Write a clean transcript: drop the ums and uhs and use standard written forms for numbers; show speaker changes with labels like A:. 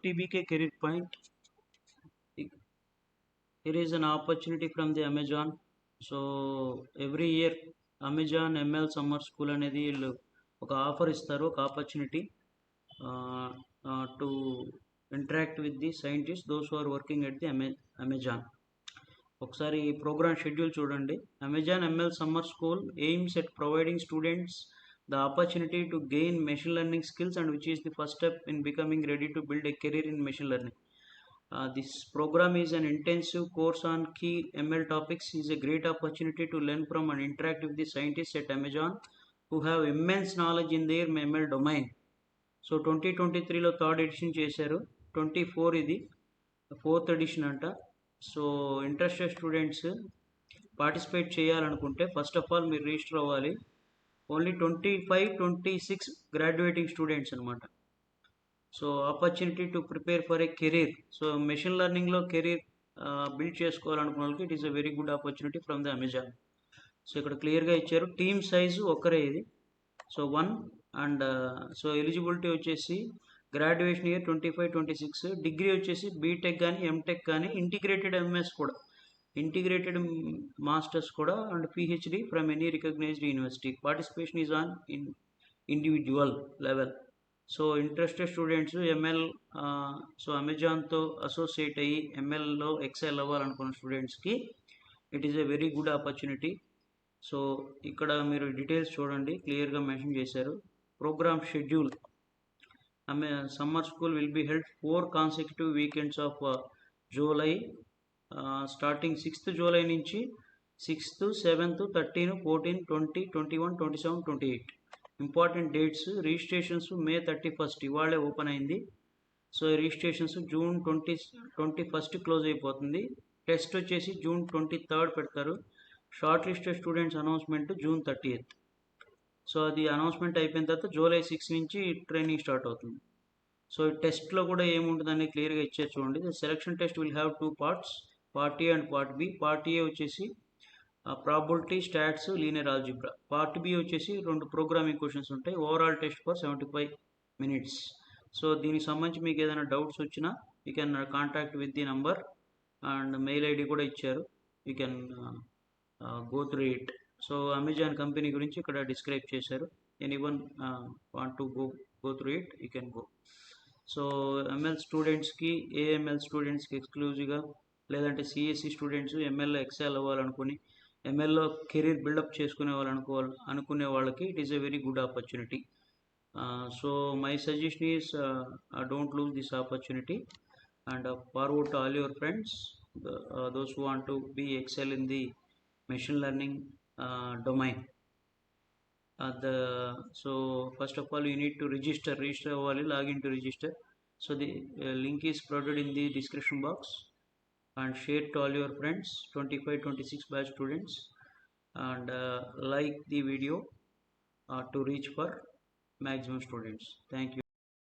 A: TBK Career Point. Here is an opportunity from the Amazon. So every year Amazon ML Summer School అనేది వీళ్ళు ఒక offer ఇస్తారు, ఒక opportunity to interact with the scientist those who are working at the Amazon. ఒకసారి ఈ program schedule చూడండి. Amazon ML summer school aims at providing students the opportunity to gain machine learning skills, and which is the first step in becoming ready to build a career in machine learning. This program is an intensive course on key ML topics. Is a great opportunity to learn from and interact with the scientists at Amazon who have immense knowledge in their ML domain. So 2023లో third edition చేశారు, 24 ఇది fourth edition అంట. So interested students participate చేయాలనుకుంటే first of all మీరు register అవ్వాలి. Only 25-26 graduating students అనమాట. So opportunity to prepare for a career. So machine లెర్నింగ్లో career build చేసుకోవాలనుకున్న వాళ్ళకి it is a very good opportunity from the Amazon. So ఇక్కడ క్లియర్గా ఇచ్చారు, టీమ్ సైజు ఒక్కరే ఇది. సో 1 అండ్ సో ఎలిజిబిలిటీ వచ్చేసి గ్రాడ్యుయేషన్ ఇయర్ 25-26, డిగ్రీ వచ్చేసి బీటెక్ కానీ ఎంటెక్ కానీ ఇంటిగ్రేటెడ్ ఎంఎస్ కూడా, ఇంటిగ్రేటెడ్ మాస్టర్స్ కూడా, and PhD from any recognised university. Participation is on individual level. So interested students ML so అమెజాన్తో associate అయ్యి ఎంఎల్లో ఎక్సెల్ అవ్వాలనుకున్న స్టూడెంట్స్కి it is a very good opportunity. So ఇక్కడ మీరు డీటెయిల్స్ చూడండి, క్లియర్గా మెన్షన్ చేశారు. Programme schedule, summer school will be held 4 consecutive weekends of July, starting 6th July నుంచి 6th, 7th, 13, 14, 20, 21, 27, 28. Important dates, registrations May 31st ఇవాళే open అయింది. So registrations June 21st close అయిపోతుంది. Test వచ్చేసి June 23rd పెడతారు. Short listed students announcement June 30th. So అది announcement అయిపోయిన తర్వాత July 6 నుంచి ట్రైనింగ్ స్టార్ట్ అవుతుంది. సో టెస్ట్లో కూడా ఏముంటుందని క్లియర్గా ఇచ్చారు చూడండి. The selection test will have 2 parts, part A and part B. Part A వచ్చేసి probability, stats, linear algebra. Part B వచ్చేసి 2 ప్రోగ్రామింగ్ క్వశ్చన్స్ ఉంటాయి. Overall test for 75 minutes. So దీనికి సంబంధించి మీకు ఏదైనా డౌట్స్ వచ్చినా you can contact with the number, and mail ID కూడా ఇచ్చారు, you can go through it. So Amazon company గురించి ఇక్కడ డిస్క్రైబ్ చేశారు. Anyone want to go through it, you can go. So ML స్టూడెంట్స్కి, ఏఎంఎల్ స్టూడెంట్స్కి ఎక్స్క్లూజివ్గా, లేదంటే సిఎస్సి స్టూడెంట్స్ ఎంఎల్లో ఎక్సెల్ అవ్వాలనుకుని ఎంఎల్లో కెరీర్ బిల్డప్ చేసుకునే అనుకునే వాళ్ళకి it is a very good opportunity. So my suggestion is don't lose this opportunity and forward to all your friends, those who want to be excel in the machine learning domain. So first of all you need to register అవ్వాలి, login to register. So the link is provided in the description box, and share to all your friends, 25-26 batch students, and like the video to reach for maximum students. Thank you.